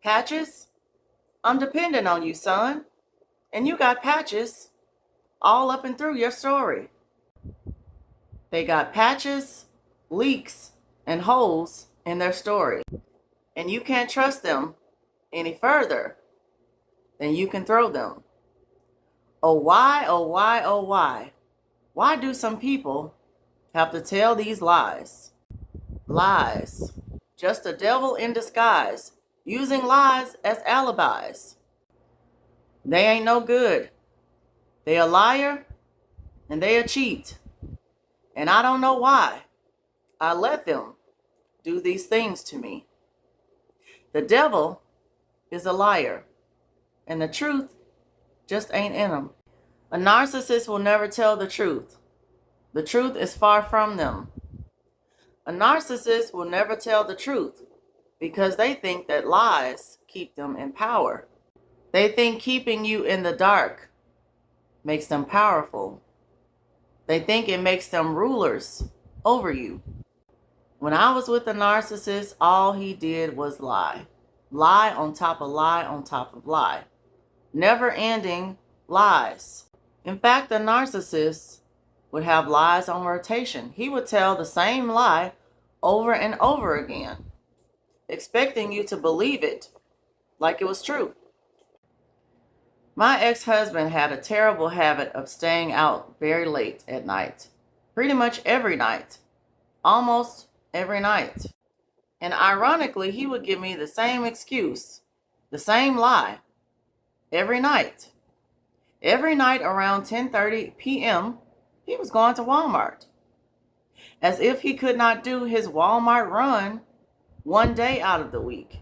Patches, I'm dependent on you, son. And you got patches all up and through your story. They got patches, leaks, and holes in their story. And you can't trust them any further than you can throw them. Oh, why, oh, why, oh, why? Why do some people have to tell these lies? Lies. Just a devil in disguise, using lies as alibis. They ain't no good. They a liar and they a cheat. And I don't know why I let them do these things to me. The devil is a liar, and the truth just ain't in them. A narcissist will never tell the truth. The truth is far from them. A narcissist will never tell the truth because they think that lies keep them in power. They think keeping you in the dark makes them powerful. They think it makes them rulers over you. When I was with a narcissist, all he did was lie. Lie on top of lie on top of lie. Never ending lies. In fact, the narcissist would have lies on rotation. He would tell the same lie over and over again, expecting you to believe it like it was true. My ex-husband had a terrible habit of staying out very late at night. Pretty much every night. Almost every night. And ironically, he would give me the same excuse, the same lie, every night. Every night around 10:30 p.m., he was going to Walmart. As if he could not do his Walmart run one day out of the week.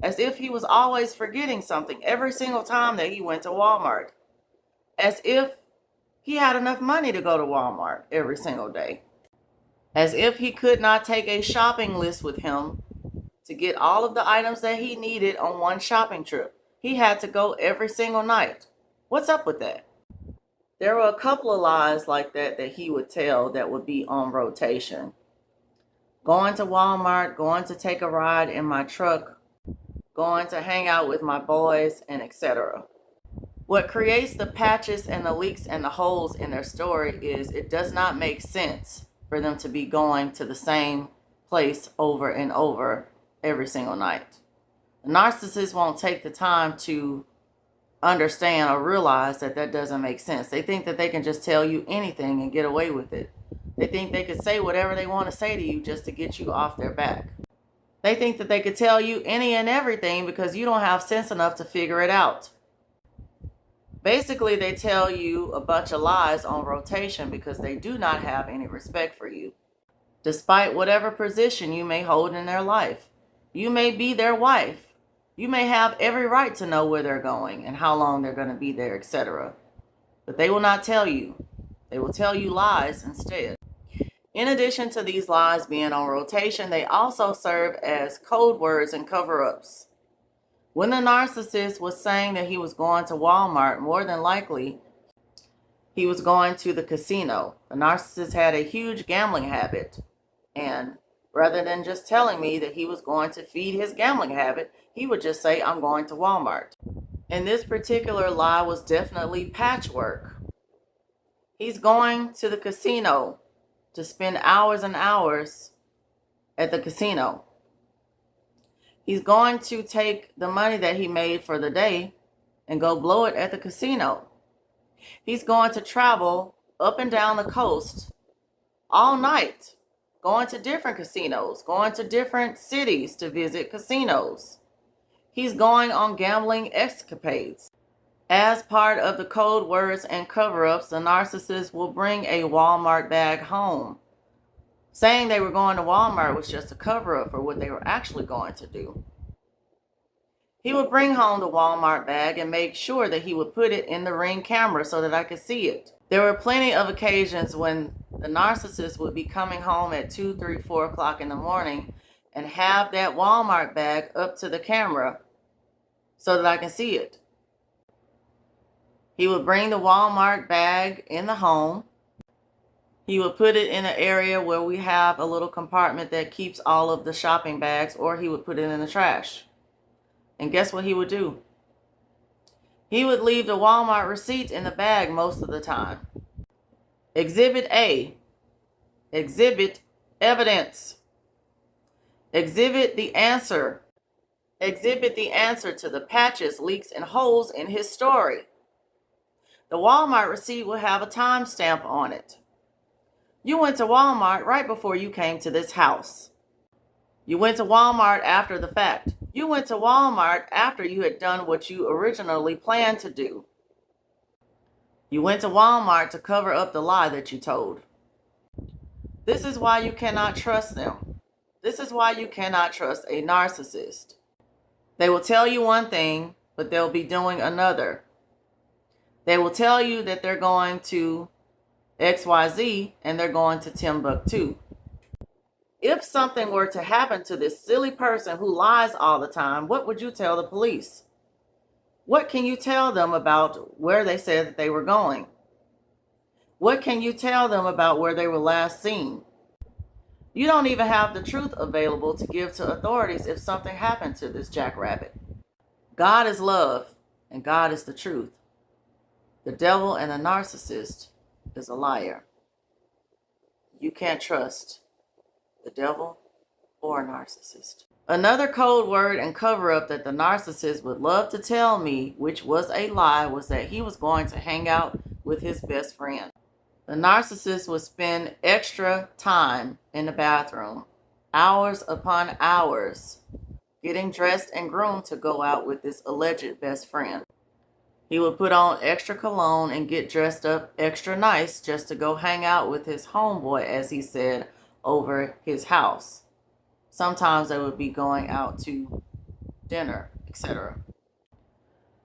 As if he was always forgetting something every single time that he went to Walmart. As if he had enough money to go to Walmart every single day. As if he could not take a shopping list with him to get all of the items that he needed on one shopping trip. He had to go every single night. What's up with that? There were a couple of lies like that that he would tell that would be on rotation. Going to Walmart, going to take a ride in my truck, going to hang out with my boys, and etc. What creates the patches and the leaks and the holes in their story is it does not make sense for them to be going to the same place over and over every single night. The narcissist won't take the time to understand or realize that that doesn't make sense. They think that they can just tell you anything and get away with it. They think they could say whatever they want to say to you just to get you off their back. They think that they could tell you any and everything because you don't have sense enough to figure it out. Basically, they tell you a bunch of lies on rotation because they do not have any respect for you. Despite whatever position you may hold in their life. You may be their wife. You may have every right to know where they're going and how long they're going to be there, etc. But they will not tell you. They will tell you lies instead. In addition to these lies being on rotation, they also serve as code words and cover-ups. When the narcissist was saying that he was going to Walmart, more than likely, he was going to the casino. The narcissist had a huge gambling habit. And rather than just telling me that he was going to feed his gambling habit, he would just say, I'm going to Walmart. And this particular lie was definitely patchwork. He's going to the casino to spend hours and hours at the casino. He's going to take the money that he made for the day and go blow it at the casino. He's going to travel up and down the coast all night, going to different casinos, going to different cities to visit casinos. He's going on gambling escapades. As part of the code words and cover-ups, the narcissist will bring a Walmart bag home. Saying they were going to Walmart was just a cover-up for what they were actually going to do. He would bring home the Walmart bag and make sure that he would put it in the Ring camera so that I could see it. There were plenty of occasions when the narcissist would be coming home at 2, 3, 4 o'clock in the morning and have that Walmart bag up to the camera so that I can see it. He would bring the Walmart bag in the home. He would put it in an area where we have a little compartment that keeps all of the shopping bags, or he would put it in the trash. And guess what he would do? He would leave the Walmart receipt in the bag most of the time. Exhibit A. Exhibit evidence. Exhibit the answer. Exhibit the answer to the patches, leaks, and holes in his story. The Walmart receipt will have a timestamp on it. You went to Walmart right before you came to this house. You went to Walmart after the fact. You went to Walmart after you had done what you originally planned to do. You went to Walmart to cover up the lie that you told. This is why you cannot trust them. This is why you cannot trust a narcissist. They will tell you one thing, but they'll be doing another. They will tell you that they're going to XYZ and they're going to Timbuktu. If something were to happen to this silly person who lies all the time, what would you tell the police? What can you tell them about where they said that they were going? What can you tell them about where they were last seen? You don't even have the truth available to give to authorities if something happened to this jackrabbit. God is love, and God is the truth. The devil and the narcissist is a liar. You can't trust the devil or a narcissist. Another code word and cover-up that the narcissist would love to tell me, which was a lie, was that he was going to hang out with his best friend. The narcissist would spend extra time in the bathroom, hours upon hours, getting dressed and groomed to go out with this alleged best friend. He would put on extra cologne and get dressed up extra nice just to go hang out with his homeboy, as he said, over his house. Sometimes they would be going out to dinner, etc.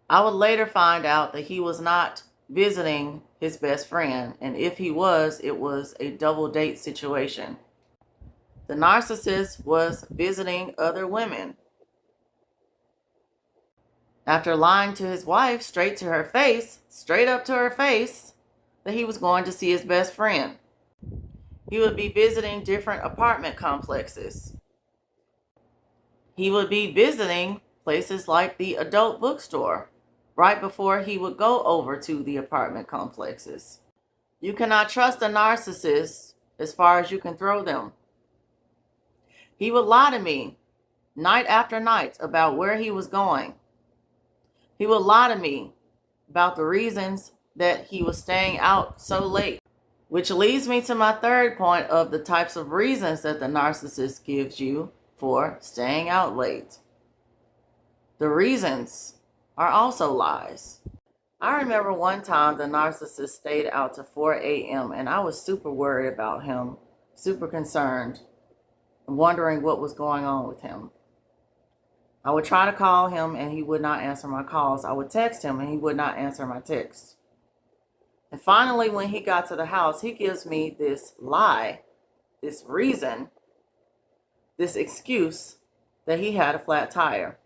I would later find out that he was not visiting his best friend, and if he was, it was a double date situation. The narcissist was visiting other women. After lying to his wife straight up to her face, that he was going to see his best friend. He would be visiting different apartment complexes. He would be visiting places like the adult bookstore right before he would go over to the apartment complexes. You cannot trust a narcissist as far as you can throw them. He would lie to me night after night about where he was going. He would lie to me about the reasons that he was staying out so late, which leads me to my third point of the types of reasons that the narcissist gives you for staying out late. The reasons are also lies. I remember one time the narcissist stayed out to 4 a.m. and I was super worried about him, super concerned, wondering what was going on with him. I would try to call him and he would not answer my calls. I would text him and he would not answer my texts. And finally, when he got to the house, he gives me this lie, this reason, this excuse that he had a flat tire.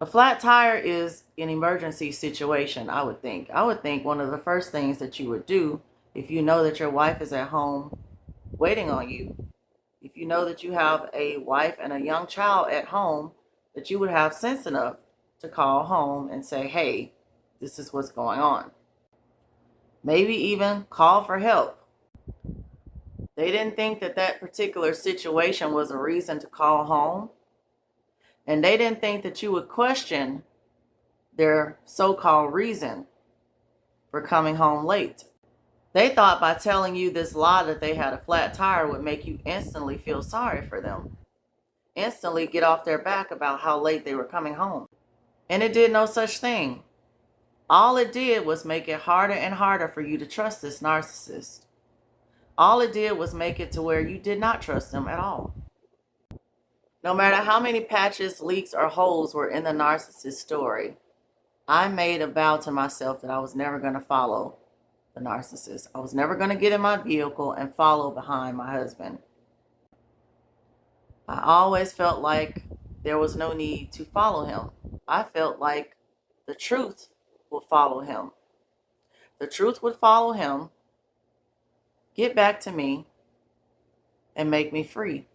A flat tire is an emergency situation, I would think. I would think one of the first things that you would do if you know that your wife is at home waiting on you, if you know that you have a wife and a young child at home, that you would have sense enough to call home and say, hey, this is what's going on. Maybe even call for help. They didn't think that that particular situation was a reason to call home. And they didn't think that you would question their so-called reason for coming home late. They thought by telling you this lie that they had a flat tire would make you instantly feel sorry for them, instantly get off their back about how late they were coming home. And it did no such thing. All it did was make it harder and harder for you to trust this narcissist. All it did was make it to where you did not trust them at all. No matter how many patches, leaks, or holes were in the narcissist story, I made a vow to myself that I was never going to follow the narcissist. I was never going to get in my vehicle and follow behind my husband. I always felt like there was no need to follow him. I felt like the truth would follow him. The truth would follow him, get back to me, and make me free.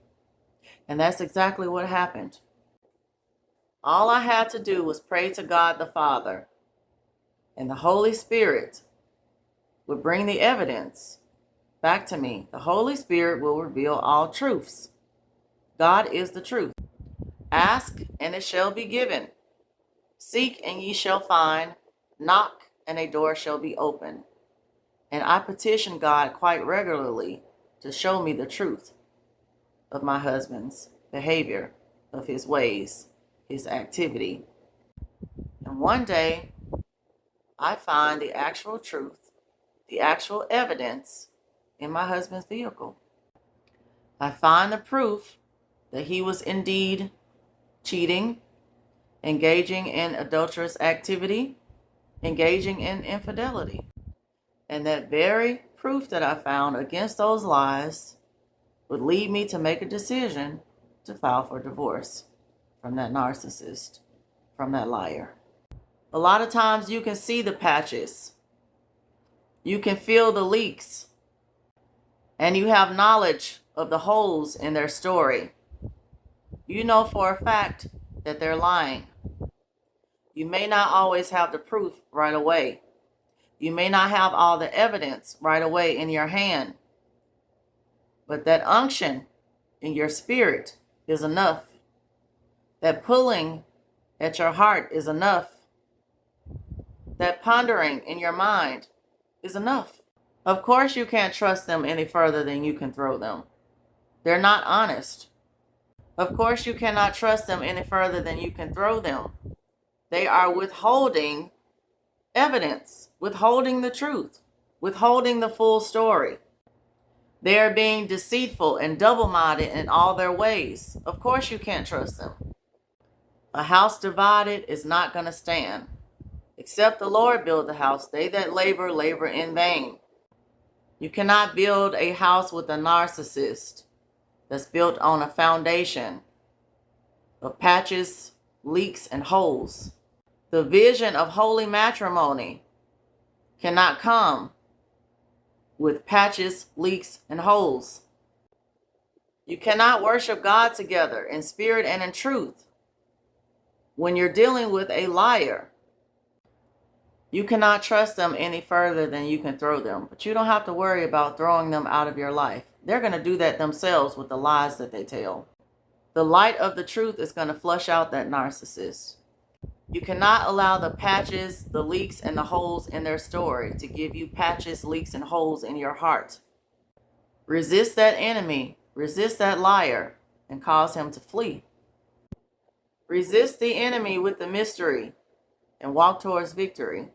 And that's exactly what happened. All I had to do was pray to God the Father, and the Holy Spirit would bring the evidence back to me. The Holy Spirit will reveal all truths. God is the truth. Ask, and it shall be given. Seek, and ye shall find. Knock, and a door shall be opened. And I petition God quite regularly to show me the truth of my husband's behavior, of his ways, his activity. And one day, I find the actual truth, the actual evidence in my husband's vehicle. I find the proof that he was indeed cheating, engaging in adulterous activity, engaging in infidelity. And that very proof that I found against those lies would lead me to make a decision to file for divorce from that narcissist, from that liar. A lot of times you can see the patches, you can feel the leaks, and you have knowledge of the holes in their story. You know for a fact that they're lying. You may not always have the proof right away. You may not have all the evidence right away in your hand. But that unction in your spirit is enough. That pulling at your heart is enough. That pondering in your mind is enough. Of course, you can't trust them any further than you can throw them. They're not honest. Of course, you cannot trust them any further than you can throw them. They are withholding evidence, withholding the truth, withholding the full story. They are being deceitful and double-minded in all their ways. Of course, you can't trust them. A house divided is not going to stand. Except the Lord build the house, they that labor, labor in vain. You cannot build a house with a narcissist that's built on a foundation of patches, leaks, and holes. The vision of holy matrimony cannot come with patches, leaks, and holes. You cannot worship God together in spirit and in truth when you're dealing with a liar. You cannot trust them any further than you can throw them, but you don't have to worry about throwing them out of your life. They're going to do that themselves with the lies that they tell. The light of the truth is going to flush out that narcissist. You cannot allow the patches, the leaks, and the holes in their story to give you patches, leaks, and holes in your heart. Resist that enemy, resist that liar, and cause him to flee. Resist the enemy with the mystery and walk towards victory.